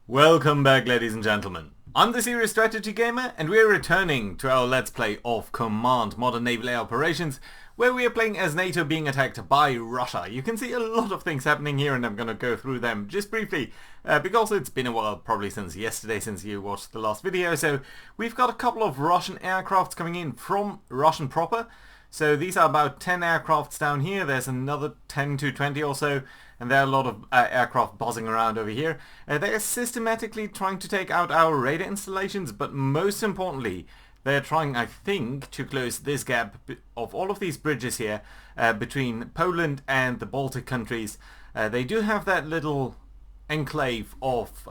Welcome back, ladies and gentlemen. I'm the Serious Strategy Gamer, and we're returning to our Let's Play of Command Modern Naval Air Operations, where we are playing as NATO being attacked by Russia. You can see a lot of things happening here, and I'm going to go through them just briefly, because it's been a while, probably since yesterday, since you watched the last video. So we've got a couple of Russian aircrafts coming in from Russian proper. So these are about 10 aircrafts down here. There's another 10 to 20 or so, and there are a lot of aircraft buzzing around over here. They are systematically trying to take out our radar installations, but most importantly, they're trying, I think, to close this gap of all of these bridges here between Poland and the Baltic countries. They do have that little enclave of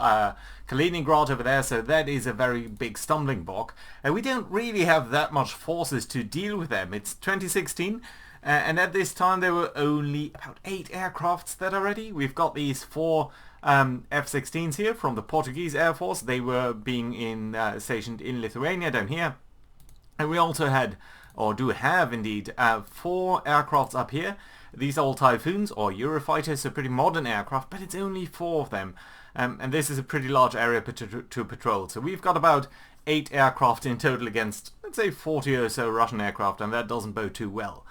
Kaliningrad over there, so that is a very big stumbling block. We don't really have that much forces to deal with them. It's 2016, and at this time there were only about 8 aircrafts that are ready. We've got these 4 F-16s here from the Portuguese Air Force. They were being stationed in Lithuania down here. And we also had, or do have indeed, 4 aircrafts up here. These are all Typhoons or Eurofighters, so pretty modern aircraft, but it's only 4 of them. And this is a pretty large area to patrol. So we've got about 8 aircraft in total against, let's say, 40 or so Russian aircraft, and that doesn't bode too well.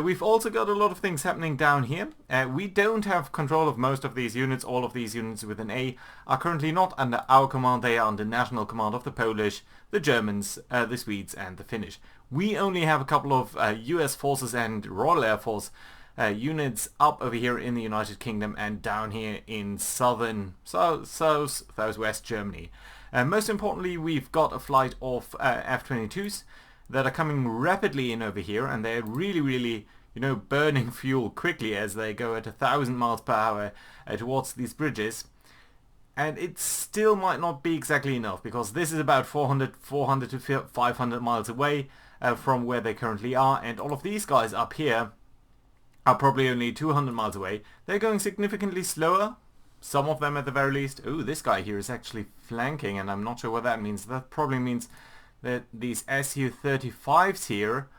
We've also got a lot of things happening down here. We don't have control of most of these units. All of these units with an A are currently not under our command. They are under national command of the Polish, the Germans, the Swedes and the Finnish. We only have a couple of US forces and Royal Air Force units up over here in the United Kingdom and down here in southwest Germany. Most importantly, we've got a flight of F-22s that are coming rapidly in over here, and they're really, burning fuel quickly as they go at 1,000 miles per hour towards these bridges. And it still might not be exactly enough, because this is about 400 to 500 miles away from where they currently are, and all of these guys up here are probably only 200 miles away. They're going significantly slower, some of them at the very least. Ooh, this guy here is actually flanking, and I'm not sure what that means. That probably means that these Su-35s here...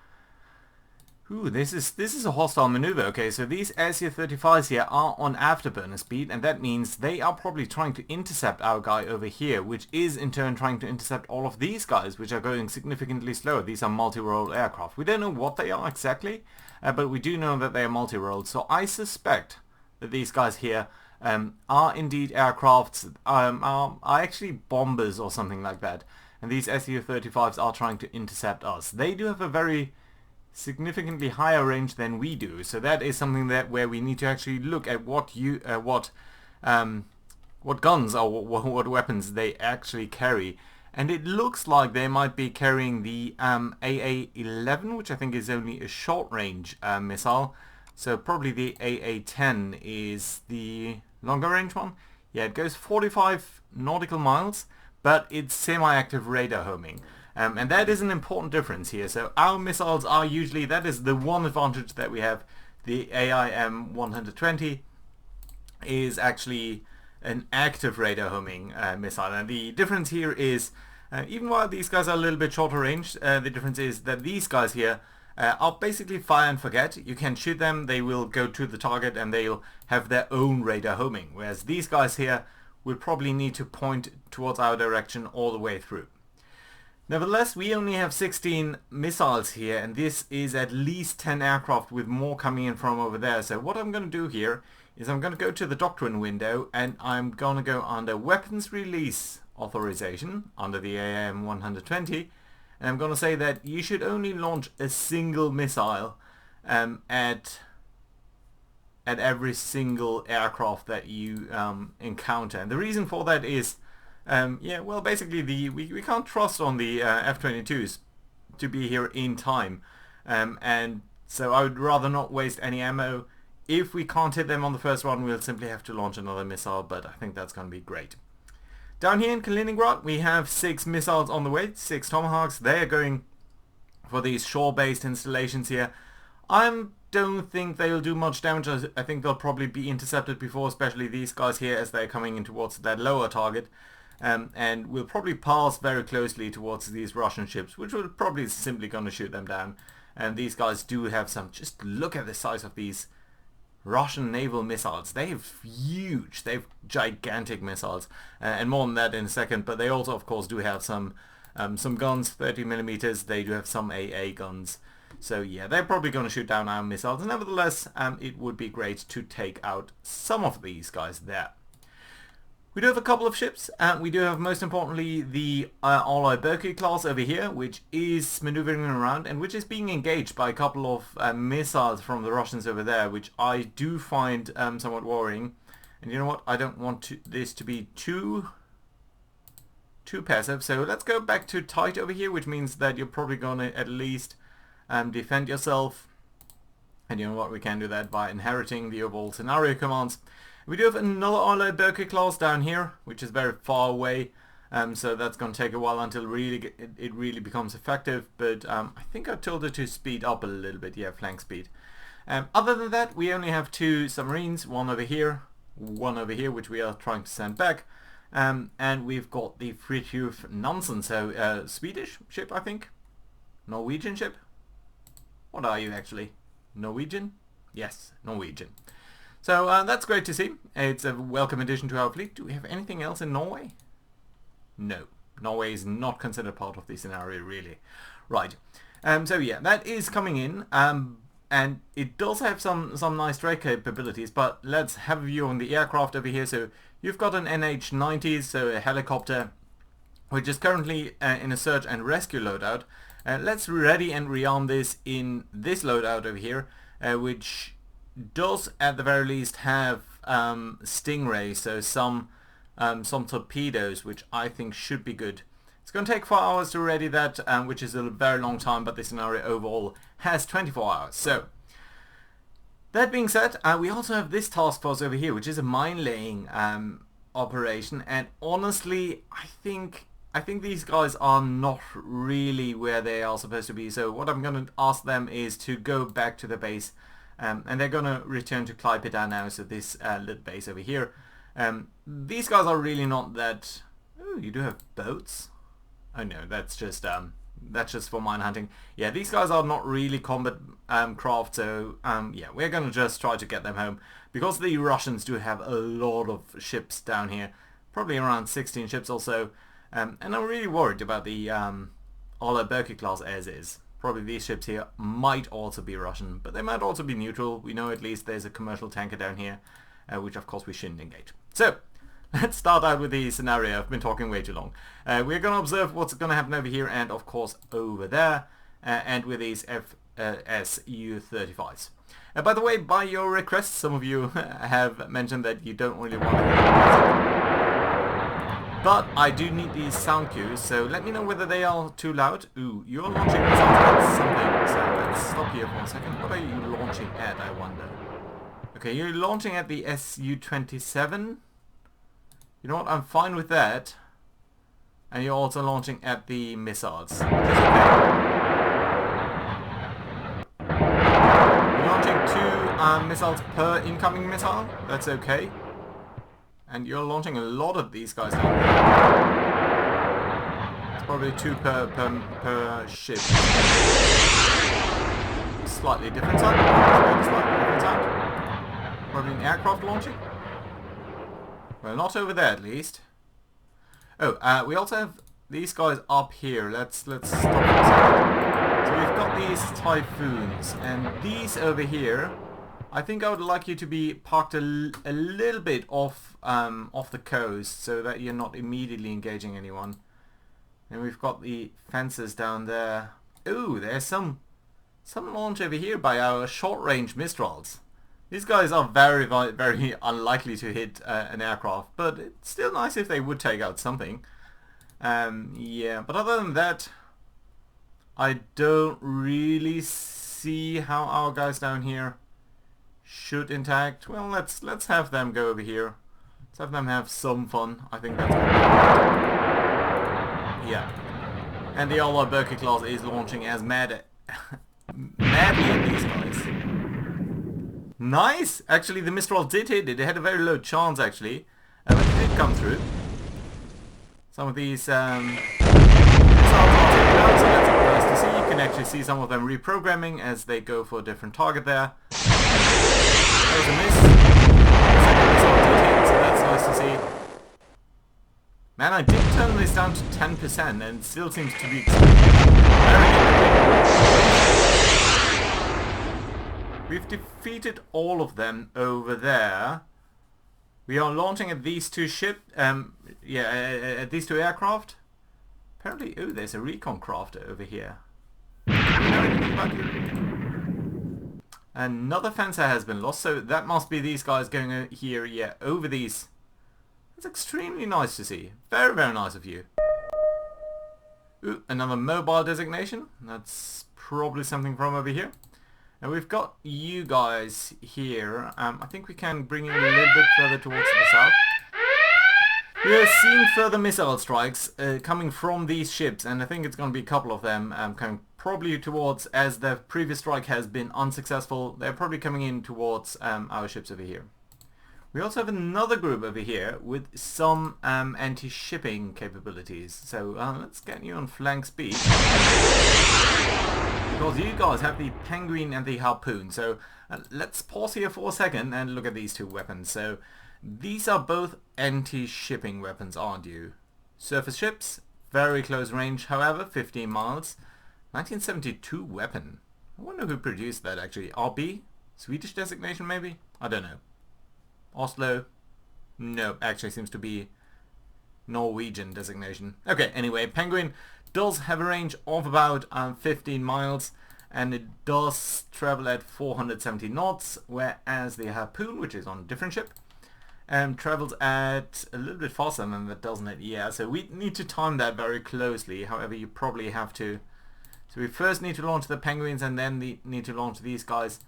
Ooh, this is a hostile maneuver. Okay, so these Su-35s here are on afterburner speed, and that means they are probably trying to intercept our guy over here, which is in turn trying to intercept all of these guys, which are going significantly slower. These are multi-role aircraft. We don't know what they are exactly, but we do know that they are multi-rolled. So I suspect that these guys here are indeed aircrafts, are actually bombers or something like that. And these Su-35s are trying to intercept us. They do have a very significantly higher range than we do, so that is something that where we need to actually look at what guns or what weapons they actually carry. And it looks like they might be carrying the AA-11, which I think is only a short range missile. So probably the AA-10 is the longer range one. Yeah, it goes 45 nautical miles, but it's semi-active radar homing. And that is an important difference here. So our missiles are usually, that is the one advantage that we have. The AIM-120 is actually an active radar homing missile. And the difference here is, even while these guys are a little bit shorter range, the difference is that these guys here are basically fire and forget. You can shoot them, they will go to the target and they'll have their own radar homing. Whereas these guys here will probably need to point towards our direction all the way through. Nevertheless, we only have 16 missiles here, and this is at least 10 aircraft with more coming in from over there. So what I'm going to do here is I'm going to go to the doctrine window, and I'm going to go under weapons release authorization under the AIM-120, and I'm going to say that you should only launch a single missile at every single aircraft that you encounter. And the reason for that is well, basically we can't trust on the F-22s to be here in time, and so I would rather not waste any ammo. If we can't hit them on the first one, we'll simply have to launch another missile, but I think that's going to be great. Down here in Kaliningrad, we have 6 missiles on the way, 6 Tomahawks. They are going for these shore-based installations here. I don't think they'll do much damage. I think they'll probably be intercepted before, especially these guys here, as they're coming in towards that lower target. And we'll probably pass very closely towards these Russian ships, which will probably simply going to shoot them down. And these guys do have some, just look at the size of these Russian naval missiles. They have gigantic missiles, and more than that in a second. But they also, of course, do have some guns, 30 millimeters. They do have some AA guns. So yeah, they're probably going to shoot down our missiles. Nevertheless, it would be great to take out some of these guys there. We do have a couple of ships. We do have, most importantly, the Allied Berkeley class over here, which is maneuvering around and which is being engaged by a couple of missiles from the Russians over there, which I do find somewhat worrying. And you know what? I don't want this to be too passive. So let's go back to tight over here, which means that you're probably going to at least defend yourself. And you know what? We can do that by inheriting the overall scenario commands. We do have another Allied Berkeley class down here, which is very far away, so that's going to take a while until it really becomes effective, but I think I told it to speed up a little bit, yeah, flank speed. Other than that, we only have two submarines, one over here, which we are trying to send back, and we've got the Fridtjof Nansen, so Swedish ship, I think? Norwegian ship? What are you actually? Norwegian? Yes, Norwegian. So that's great to see. It's a welcome addition to our fleet. Do we have anything else in Norway? No. Norway is not considered part of the scenario, really. Right. So yeah, that is coming in. And it does have some nice strike capabilities, but let's have a view on the aircraft over here. So you've got an NH-90, so a helicopter, which is currently in a search and rescue loadout. Let's ready and rearm this in this loadout over here, which does at the very least have Stingrays, so some torpedoes, which I think should be good. It's going to take 4 hours to ready that, which is a very long time, but the scenario overall has 24 hours. So that being said, we also have this task force over here, which is a mine laying operation, and honestly I think these guys are not really where they are supposed to be. So what I'm going to ask them is to go back to the base. And they're going to return to Klaipeda now, so this little base over here. These guys are really not that... Oh, you do have boats? Oh no, that's just for mine hunting. Yeah, these guys are not really combat craft, so yeah, we're going to just try to get them home. Because the Russians do have a lot of ships down here, probably around 16 ships or so, and I'm really worried about the Allied Berkeley class as is. Probably these ships here might also be Russian, but they might also be neutral. We know at least there's a commercial tanker down here, which of course we shouldn't engage. So, let's start out with the scenario. I've been talking way too long. We're going to observe what's going to happen over here and of course over there, and with these Su-35s. By the way, by your request, some of you have mentioned that you don't really want to hear music. But I do need these sound cues, so let me know whether they are too loud. Ooh, you're launching at something, so let's stop here for a second. What are you launching at, I wonder? Okay, you're launching at the Su-27. You know what, I'm fine with that. And you're also launching at the missiles. Which is okay. You're launching 2 missiles per incoming missile. That's okay. And you're launching a lot of these guys down there. It's probably 2 per ship. Slightly different sound. Slightly different sound. Probably an aircraft launching. Well, not over there at least. Oh, we also have these guys up here. Let's stop for a second. So we've got these Typhoons, and these over here, I think I would like you to be parked a little bit off the coast, so that you're not immediately engaging anyone. And we've got the fences down there. Ooh, there's some launch over here by our short-range Mistrals. These guys are very, very unlikely to hit an aircraft, but it's still nice if they would take out something. Yeah, but other than that, I don't really see how our guys down here should interact. Well, let's have them go over here. Let's have them have some fun. I think that's good. Yeah. And the Allied Berkeley class is launching as madly at these guys. Nice! Actually, the Mistral did hit it. It had a very low chance, actually. But it did come through. Some of these missiles are taken out, so that's nice to see. You can actually see some of them reprogramming as they go for a different target there. that was a miss. The second missile did hit, so that's nice to see. Man, I did turn this down to 10% and it still seems to be very good. We've defeated all of them over there. We are launching at these two at these two aircraft. Apparently, oh, there's a recon craft over here. Do we know anything about you? Another fencer has been lost, so that must be these guys going here, yeah, over these. That's extremely nice to see. Very, very nice of you. Ooh, another mobile designation. That's probably something from over here. And we've got you guys here. I think we can bring you a little bit further towards the south. We are seeing further missile strikes coming from these ships, and I think it's going to be a couple of them coming probably towards, as the previous strike has been unsuccessful, they're probably coming in towards our ships over here. We also have another group over here with some anti-shipping capabilities. So let's get you on flank speed. Because you guys have the Penguin and the Harpoon. So let's pause here for a second and look at these two weapons. So these are both anti-shipping weapons, aren't you? Surface ships, very close range, however, 15 miles. 1972 weapon. I wonder who produced that actually. RB? Swedish designation maybe? I don't know. Oslo? No, actually seems to be Norwegian designation. Okay, anyway, Penguin does have a range of about 15 miles and it does travel at 470 knots, whereas the Harpoon, which is on a different ship, travels at a little bit faster than that, doesn't it? Yeah, so we need to time that very closely. However, you probably have to... So we first need to launch the Penguins and then need to launch these guys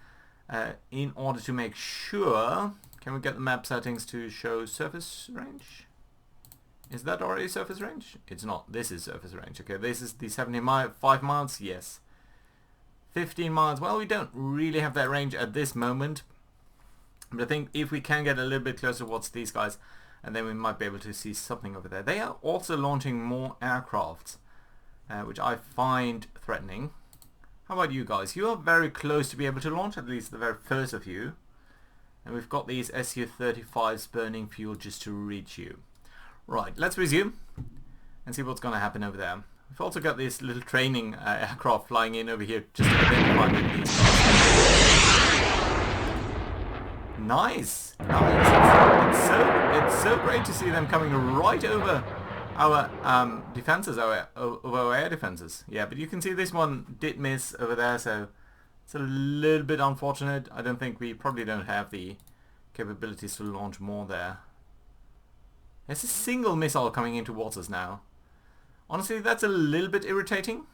in order to make sure... Can we get the map settings to show surface range? Is that already surface range? It's not. This is surface range. Okay, this is the 75 miles. Yes. 15 miles. Well, we don't really have that range at this moment. But I think if we can get a little bit closer towards these guys, and then we might be able to see something over there. They are also launching more aircrafts, which I find threatening. How about you guys? You are very close to be able to launch, at least the very first of you. And we've got these Su-35s burning fuel just to reach you. Right, let's resume and see what's going to happen over there. We've also got this little training aircraft flying in over here just to identify these guys. Nice, nice. It's so great to see them coming right over our defenses, over our air defenses. Yeah, but you can see this one did miss over there, so it's a little bit unfortunate. I don't think we probably don't have the capabilities to launch more there. There's a single missile coming in towards us now. Honestly, that's a little bit irritating.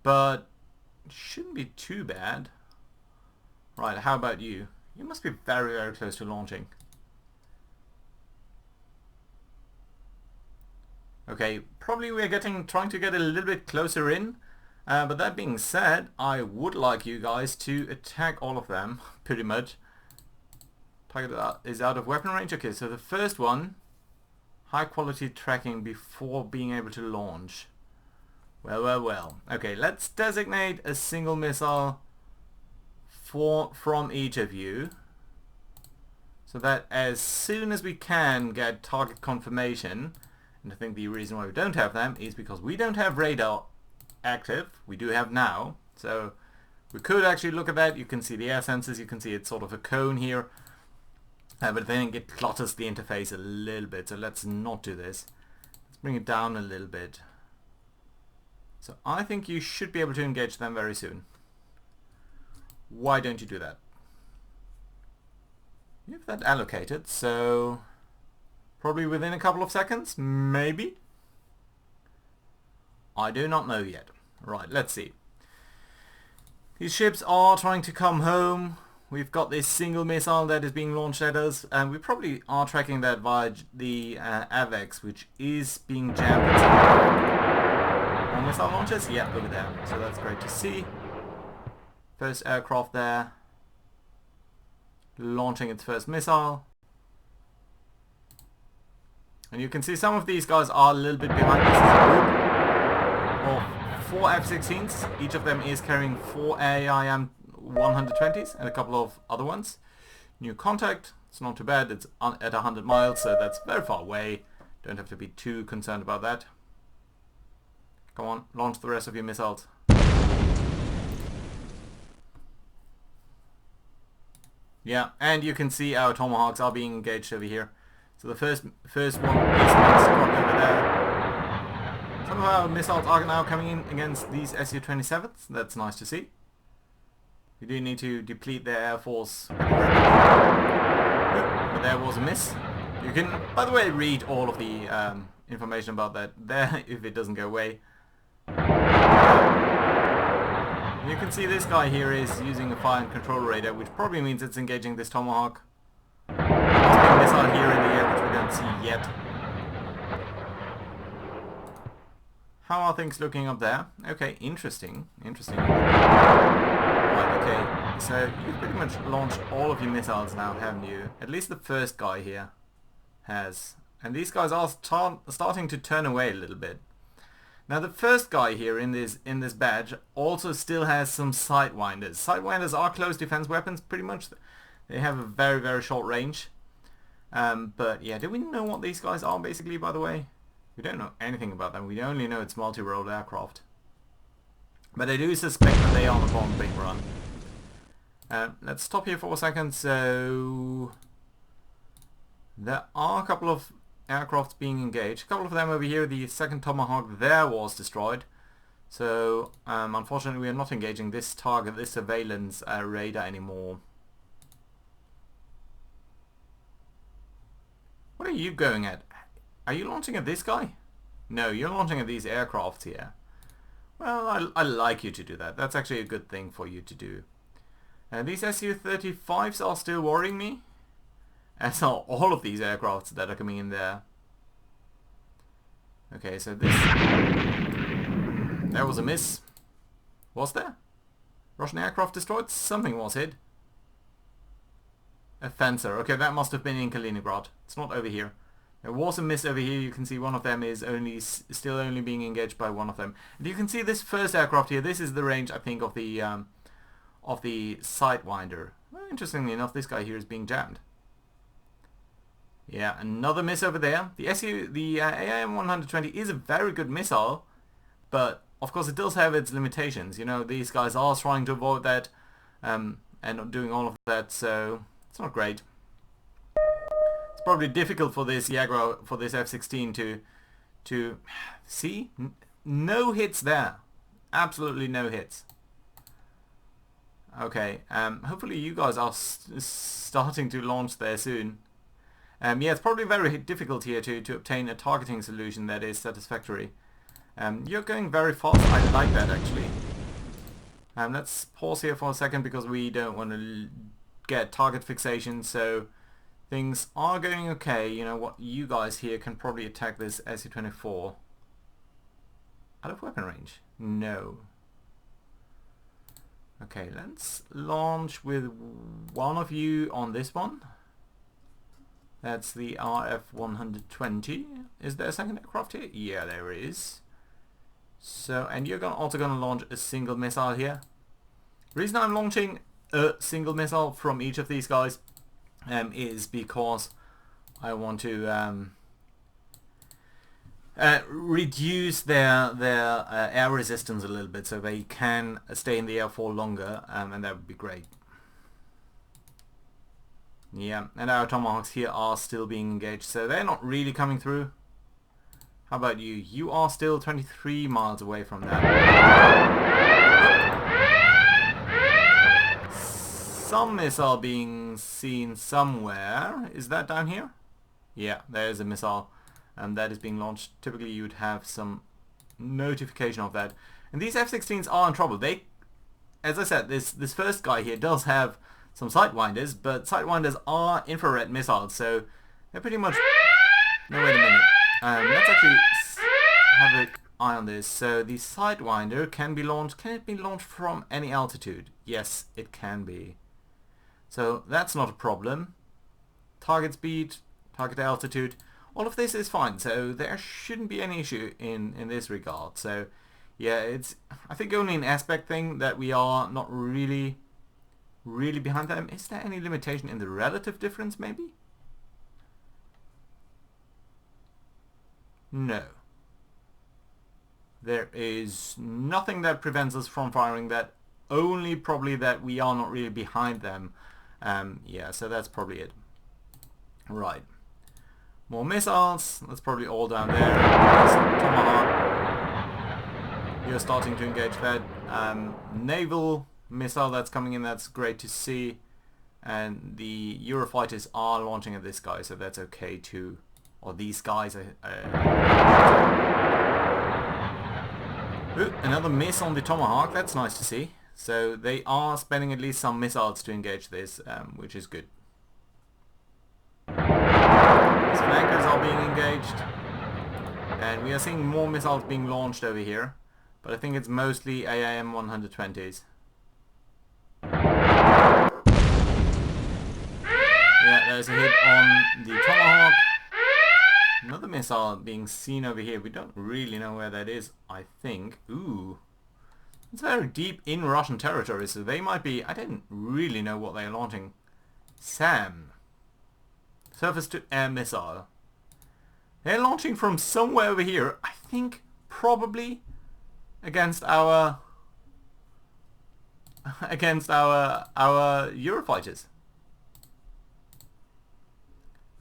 But shouldn't be too bad. Right, how about you? You must be very, very close to launching. Okay, probably we're trying to get a little bit closer in. But that being said, I would like you guys to attack all of them, pretty much. Target is out of weapon range. Okay, so the first one, high quality tracking before being able to launch. Well, well, well. Okay, let's designate a single missile from each of you, so that as soon as we can get target confirmation, and I think the reason why we don't have them is because we don't have radar active. We do have now, so we could actually look at that. You can see the air sensors, you can see it's sort of a cone here, but then it clutters the interface a little bit, so let's not do this. Let's bring it down a little bit. So I think you should be able to engage them very soon. Why don't you do that? You have that allocated, so probably within a couple of seconds, maybe? I do not know yet. Right, let's see. These ships are trying to come home. We've got this single missile that is being launched at us, and we probably are tracking that via the AVEX, which is being jammed. More missile launchers? Yeah, over there. So that's great to see. First aircraft there. Launching its first missile. And you can see some of these guys are a little bit behind. This is a group of 4 F-16s. Each of them is carrying 4 AIM 120s and a couple of other ones. New contact, it's not too bad, it's at 100 miles, so that's very far away. Don't have to be too concerned about that. Come on, launch the rest of your missiles. Yeah, and you can see our Tomahawks are being engaged over here. So the first one is being squatted over there. Some of our missiles are now coming in against these Su-27s. That's nice to see. We do need to deplete their air force. But there was a miss. You can, by the way, read all of the information about that there if it doesn't go away. You can see this guy here is using a fire and control radar, which probably means it's engaging this Tomahawk. There's a missile here in the air, which we don't see yet. How are things looking up there? Okay, interesting. Interesting. Right, okay. So you've pretty much launched all of your missiles now, haven't you? At least the first guy here has. And these guys are starting to turn away a little bit. Now the first guy here in this badge also still has some sidewinders. Sidewinders are close defense weapons, pretty much. They have a very, very short range. But yeah, do we know what these guys are basically, by the way? We don't know anything about them. We only know it's multi-role aircraft. But I do suspect that they are on a bombing run. Let's stop here for a second. So there are a couple of aircraft being engaged. A couple of them over here. The second Tomahawk there was destroyed. So unfortunately we are not engaging this target, this surveillance radar anymore. What are you going at? Are you launching at this guy? No, you're launching at these aircraft here. Well, I like you to do that. That's actually a good thing for you to do. These Su-35s are still worrying me. As are all of these aircrafts that are coming in there. Okay, so this... There was a miss. Was there? Russian aircraft destroyed? Something was hit. A fencer. Okay, that must have been in Kaliningrad. It's not over here. There was a miss over here. You can see one of them is still only being engaged by one of them. And you can see this first aircraft here. This is the range, I think, of the Sidewinder. Well, interestingly enough, this guy here is being jammed. Yeah, another miss over there. The AIM-120 is a very good missile, but of course it does have its limitations. You know, these guys are trying to avoid that and not doing all of that, so it's not great. It's probably difficult for this Jaguar, for this F-16 to see. No hits there. Absolutely no hits. Okay, hopefully you guys are starting to launch there soon. Yeah, it's probably very difficult here to obtain a targeting solution that is satisfactory. You're going very fast. I like that actually. Let's pause here for a second because we don't want to get target fixation. So things are going okay. You know what? You guys here can probably attack this Su-24. Out of weapon range? No. Okay, let's launch with one of you on this one. That's the RF-120. Is there a second aircraft here? Yeah, there is. So, and you're also going to launch a single missile here. The reason I'm launching a single missile from each of these guys is because I want to reduce their air resistance a little bit so they can stay in the air for longer, and that would be great. Yeah, and our Tomahawks here are still being engaged, so they're not really coming through. How about you? You are still 23 miles away from that. Some missile being seen somewhere. Is that down here? Yeah, there's a missile that is being launched. Typically you would have some notification of that. And these F-16s are in trouble. They, as I said, this first guy here does have some sidewinders, but sidewinders are infrared missiles, so they're pretty much... No, wait a minute. Let's actually have an eye on this. So the sidewinder can be launched. Can it be launched from any altitude? Yes, it can be. So that's not a problem. Target speed, target altitude, all of this is fine. So there shouldn't be any issue in this regard. So yeah, it's, I think, only an aspect thing that we are not really really behind them. Is there any limitation in the relative difference, maybe? No. There is nothing that prevents us from firing that, only probably that we are not really behind them. Yeah, so that's probably it. Right. More missiles. That's probably all down there. There's Tomahawk. You're starting to engage that. Naval missile that's coming in, that's great to see. And the Eurofighters are launching at this guy, so that's okay too. Or these guys. Ooh, another miss on the Tomahawk, that's nice to see. So they are spending at least some missiles to engage this, which is good. These flankers are being engaged. And we are seeing more missiles being launched over here. But I think it's mostly AIM 120s. Yeah, there's a hit on the Tomahawk. Another missile being seen over here. We don't really know where that is, I think. Ooh. It's very deep in Russian territory, so they might be... I didn't really know what they're launching. SAM. Surface-to-air missile. They're launching from somewhere over here. I think probably against our... against our Eurofighters.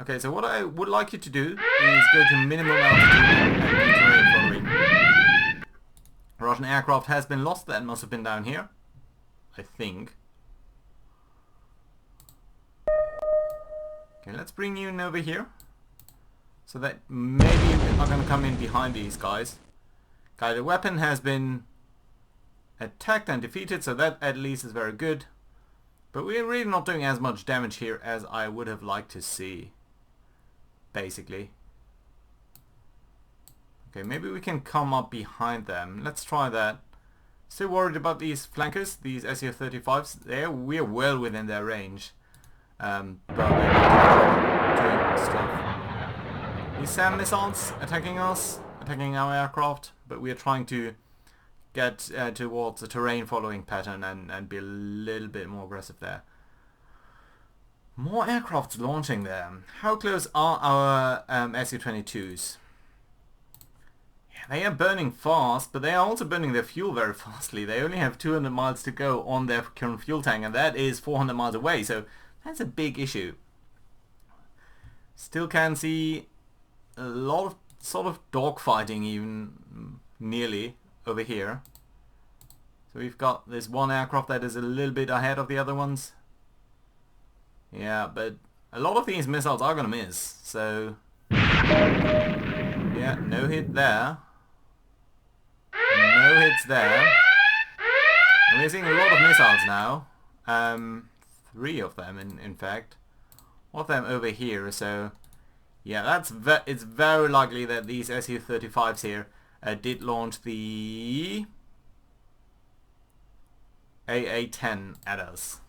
Okay, so what I would like you to do is go to minimum altitude and do terrain following. Russian aircraft has been lost. That must have been down here, I think. Okay, let's bring you in over here. So that maybe you are going to come in behind these guys. Okay, the weapon has been attacked and defeated, so that at least is very good. But we're really not doing as much damage here as I would have liked to see. Basically. Okay, maybe we can come up behind them. Let's try that. Still worried about these flankers, these SU-35s. We're well within their range. But they're not doing stuff. These SAM missiles attacking us, attacking our aircraft, but we are trying to get towards a terrain following pattern and be a little bit more aggressive there. More aircrafts launching there. How close are our Su-22s? Yeah, they are burning fast, but they are also burning their fuel very fastly. They only have 200 miles to go on their current fuel tank, and that is 400 miles away, so that's a big issue. Still can see a lot of sort of dogfighting even, nearly, over here. So we've got this one aircraft that is a little bit ahead of the other ones. Yeah, but a lot of these missiles are gonna miss, so... Yeah, no hit there. No hits there. And we're seeing a lot of missiles now. 3 of them, in fact. One of them over here, so... Yeah, it's very likely that these Su-35s here did launch the AA-10 at us.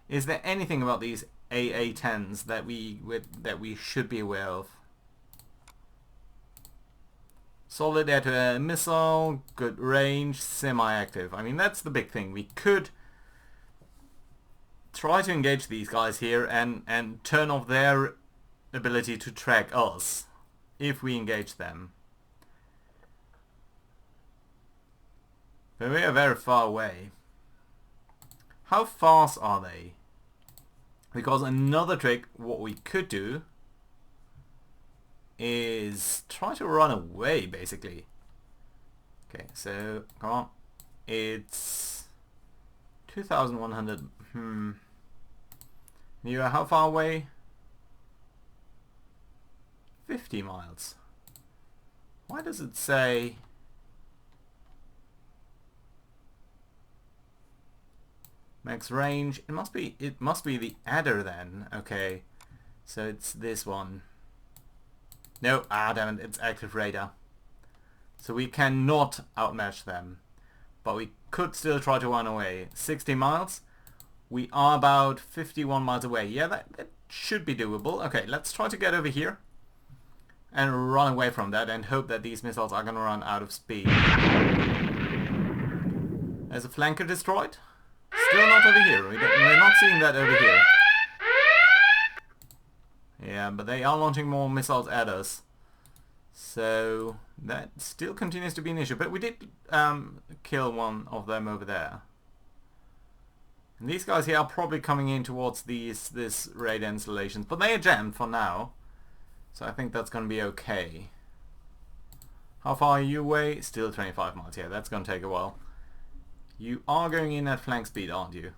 Is there anything about these AA-10s that we should be aware of? Solid air-to-air missile, good range, semi-active. I mean, that's the big thing. We could try to engage these guys here and turn off their ability to track us if we engage them. But we are very far away. How fast are they? Because another trick, what we could do is try to run away, basically. Okay, so come on. It's 2,100. You are how far away? 50 miles. Why does it say... Max range? It must be the adder then. Okay. So it's this one. No, damn it, it's active radar. So we cannot outmatch them. But we could still try to run away. 60 miles. We are about 51 miles away. Yeah, that should be doable. Okay, let's try to get over here and run away from that and hope that these missiles are gonna run out of speed. There's a flanker destroyed. Still not over here. We're not seeing that over here. Yeah, but they are launching more missiles at us. So that still continues to be an issue. But we did kill one of them over there. And these guys here are probably coming in towards this radar installations. But they are jammed for now. So I think that's going to be okay. How far are you away? Still 25 miles. Yeah, that's going to take a while. You are going in at flank speed, aren't you?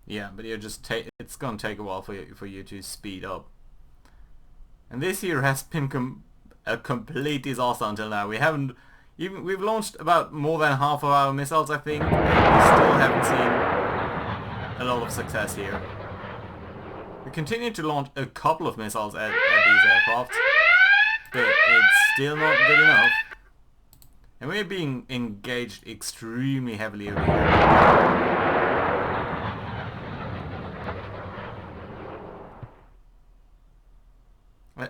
Yeah, but you're just it's going to take a while for you to speed up. And this here has been a complete disaster until now. We've launched about more than half of our missiles, I think, and we still haven't seen a lot of success here. We continue to launch a couple of missiles at these aircraft, but it's still not good enough. And we're being engaged extremely heavily over here.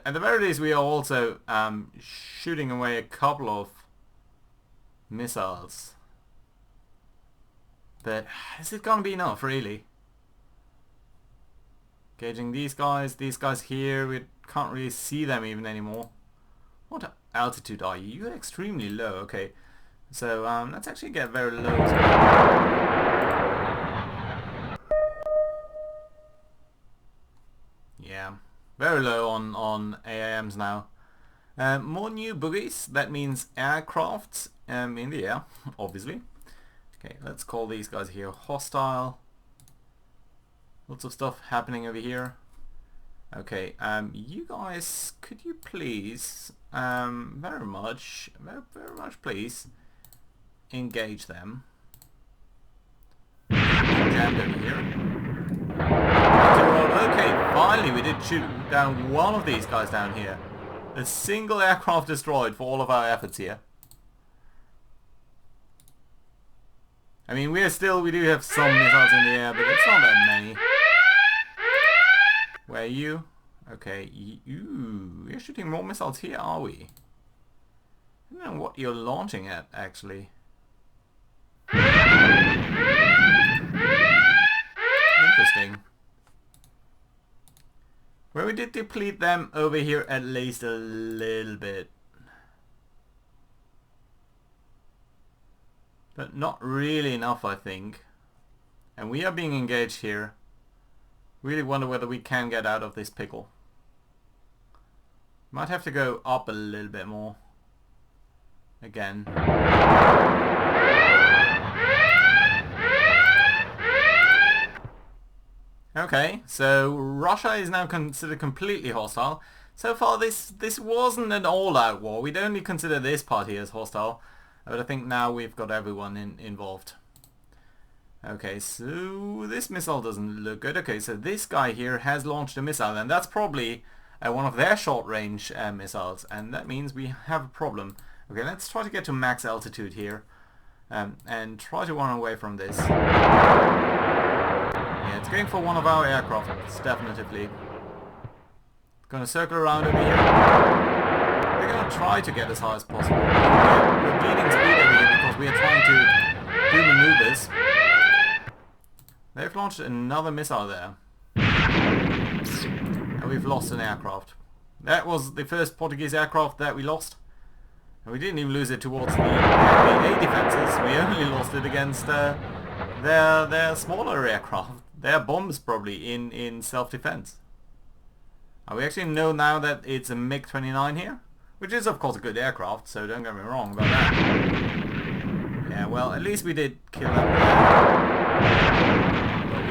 At the very least, we are also shooting away a couple of missiles. But is it gonna be enough, really? Gauging these guys here, we can't really see them even anymore. What altitude are you? You're extremely low, okay. So let's actually get very low as well. Yeah, very low on AIMs now. More new boogies, that means aircrafts in the air, obviously. Okay, let's call these guys here hostile. Lots of stuff happening over here. Okay, you guys, could you please, very much please, engage them. Jammed over here. Okay, finally we did shoot down one of these guys down here. A single aircraft destroyed for all of our efforts here. I mean, we do have some missiles in the air, but it's not that many. Where are you? Okay, we're shooting more missiles here, are we? I don't know what you're launching at, actually. Interesting. Well, we did deplete them over here at least a little bit. But not really enough, I think. And we are being engaged here. Really wonder whether we can get out of this pickle. Might have to go up a little bit more. Again. Okay, so Russia is now considered completely hostile. So far this wasn't an all-out war. We'd only consider this party as hostile. But I think now we've got everyone involved. Okay, so this missile doesn't look good. Okay, so this guy here has launched a missile, and that's probably one of their short-range missiles, and that means we have a problem. Okay, let's try to get to max altitude here, and try to run away from this. Yeah, it's going for one of our aircraft, it's definitively. Gonna circle around over here. We're gonna try to get as high as possible. We're bleeding speed over here because we are trying to do maneuvers. They've launched another missile there. And we've lost an aircraft. That was the first Portuguese aircraft that we lost. And we didn't even lose it towards the AA defenses. We only lost it against their smaller aircraft. Their bombs probably in self-defense. We actually know now that it's a MiG-29 here. Which is of course a good aircraft, so don't get me wrong about that. Yeah, well, at least we did kill them there.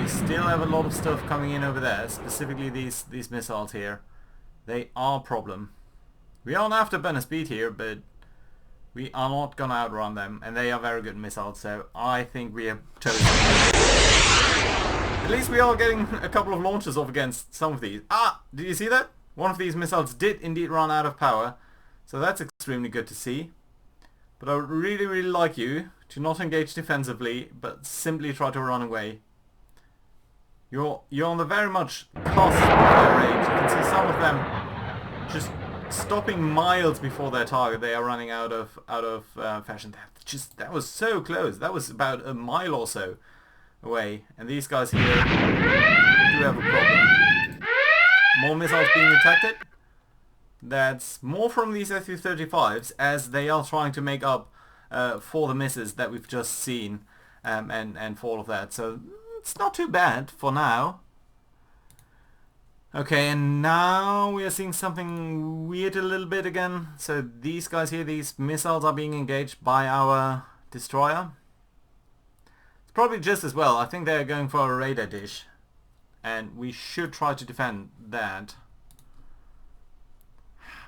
We still have a lot of stuff coming in over there, specifically these missiles here. They are a problem. We aren't after burner speed here, but we are not gonna outrun them, and they are very good missiles, so I think we have chosen. At least we are getting a couple of launches off against some of these. Ah! Did you see that? One of these missiles did indeed run out of power, so that's extremely good to see. But I would really like you to not engage defensively, but simply try to run away. You're on the very much cusp of their range. You can see some of them just stopping miles before their target. They are running out of fashion. That was so close. That was about a mile or so away. And these guys here do have a problem. More missiles being detected. That's more from these Su-35s as they are trying to make up for the misses that we've just seen, and for all of that. So it's not too bad for now. Okay, and now we are seeing something weird a little bit again. So these guys here, these missiles are being engaged by our destroyer. It's probably just as well. I think they're going for a radar dish, and we should try to defend that.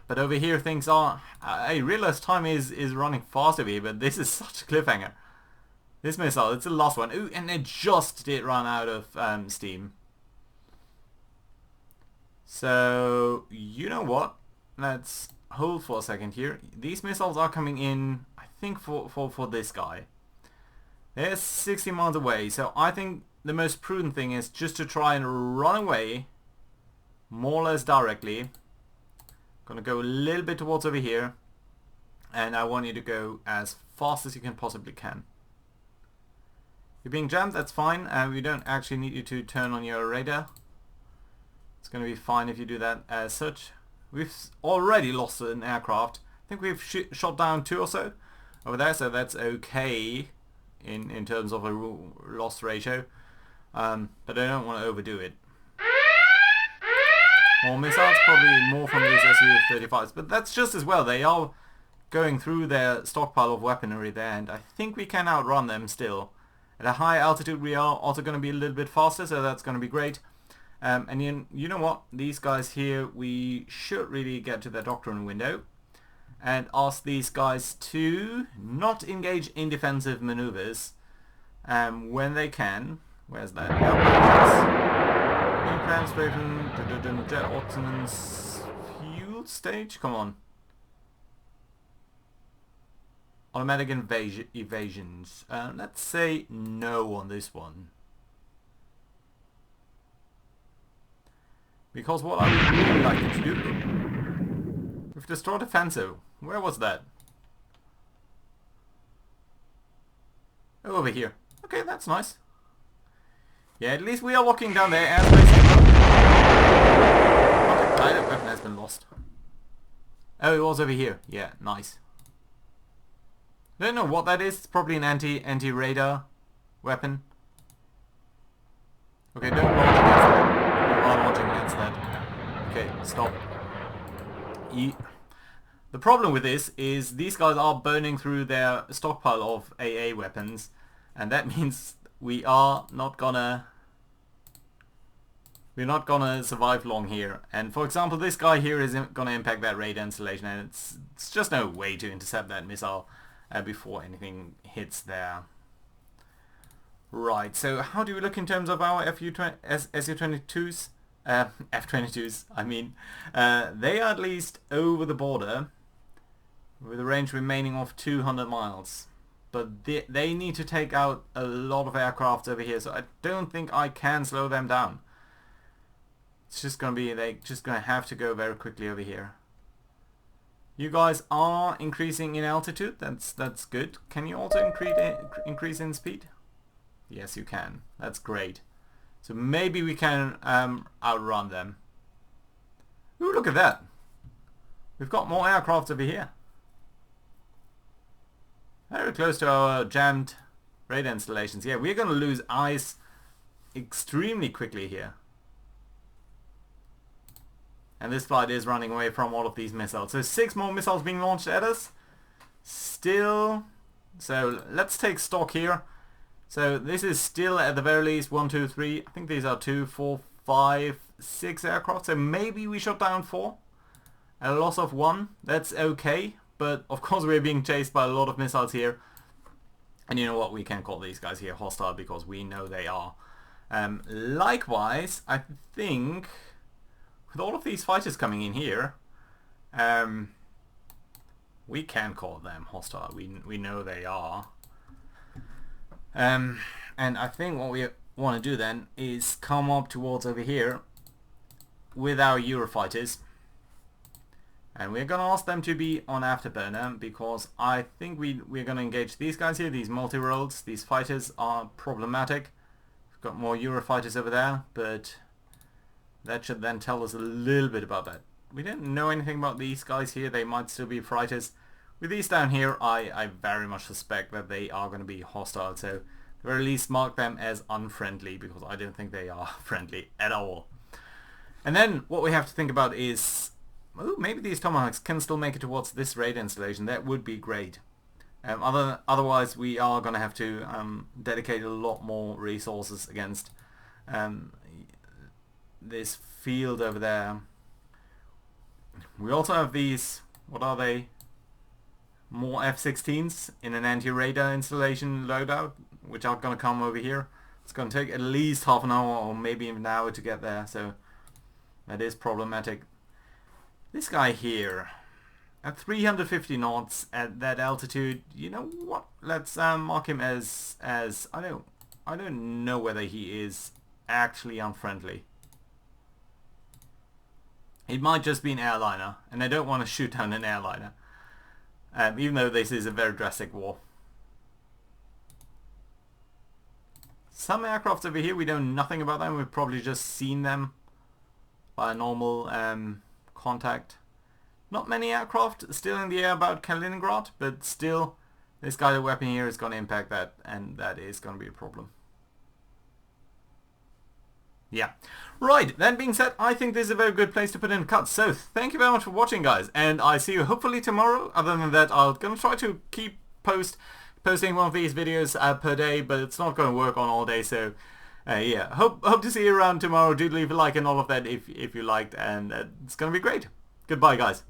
But over here things are... I realize time is running fast over here, but this is such a cliffhanger. This missile, it's the last one. Ooh, and it just did run out of steam. So, you know what? Let's hold for a second here. These missiles are coming in, I think, for this guy. They're 60 miles away, so I think the most prudent thing is just to try and run away more or less directly. Gonna go a little bit towards over here, and I want you to go as fast as you can possibly can. You're being jammed, that's fine. We don't actually need you to turn on your radar. It's gonna be fine if you do that as such. We've already lost an aircraft. I think we've shot down 2 or so over there, so that's okay in terms of a loss ratio. But I don't want to overdo it. More missiles, probably more from these Su-35s, but that's just as well. They are going through their stockpile of weaponry there, and I think we can outrun them still. At a high altitude we are also going to be a little bit faster, so that's going to be great. And you know what? These guys here, we should really get to their doctrine window and ask these guys to not engage in defensive maneuvers when they can. Where's that? Jet ordnance fuel stage? Come on. Automatic evasions. Let's say no on this one. Because what I would really like you to do... We've destroyed offensive. Where was that? Oh, over here. Okay, that's nice. Yeah, at least we are locking down their airspace. Pilot weapon has been lost. Oh, it was over here. Yeah, nice. I don't know what that is. It's probably an anti-radar weapon. Okay, don't launch against that. You are launching against that. Okay, stop. The problem with this is these guys are burning through their stockpile of AA weapons, and that means we're not gonna survive long here. And for example, this guy here isn't gonna impact that radar installation, and it's just no way to intercept that missile before anything hits there. Right, so how do we look in terms of our Su-22s? F-22s, I mean. They are at least over the border with a range remaining of 200 miles. But they need to take out a lot of aircraft over here, so I don't think I can slow them down. It's just gonna be, they're just gonna have to go very quickly over here. You guys are increasing in altitude, that's good. Can you also increase in speed? Yes, you can. That's great. So maybe we can outrun them. Ooh, look at that. We've got more aircraft over here. Very close to our jammed radar installations. Yeah, we're going to lose ice extremely quickly here. And this flight is running away from all of these missiles. So 6 more missiles being launched at us. Still. So let's take stock here. So this is still at the very least 1, 2, 3. I think these are 2, 4, 5, 6 aircraft. So maybe we shot down 4. A loss of 1. That's okay. But of course we're being chased by a lot of missiles here. And you know what? We can call these guys here hostile because we know they are. Likewise, I think with all of these fighters coming in here, we can call them hostile. We know they are. And I think what we want to do then is come up towards over here with our Eurofighters And we're going to ask them to be on afterburner because I think we're going to engage these guys here, these multi-roles. These fighters are problematic. We've got more Eurofighters over there, but that should then tell us a little bit about that. We didn't know anything about these guys here. They might still be fighters. With these down here, I very much suspect that they are going to be hostile. So at the very least mark them as unfriendly because I don't think they are friendly at all. And then what we have to think about is, oh, maybe these Tomahawks can still make it towards this radar installation. That would be great. Otherwise, we are going to have to dedicate a lot more resources against this field over there. We also have these, what are they? More F-16s in an anti-radar installation loadout, which are going to come over here. It's going to take at least half an hour or maybe even an hour to get there, so that is problematic. This guy here, at 350 knots at that altitude, you know what? Let's mark him as I don't know whether he is actually unfriendly. It might just be an airliner, and I don't want to shoot down an airliner, even though this is a very drastic war. Some aircrafts over here, we know nothing about them. We've probably just seen them by a normal contact. Not many aircraft still in the air about Kaliningrad, but still this guided weapon here is going to impact that, and that is going to be a problem. Yeah. Right, that being said, I think this is a very good place to put in a cut. So thank you very much for watching, guys, and I see you hopefully tomorrow. Other than that, I'm going to try to keep posting one of these videos per day, but it's not going to work on all day, so yeah, hope to see you around tomorrow. Do leave a like and all of that if you liked, and it's going to be great. Goodbye, guys.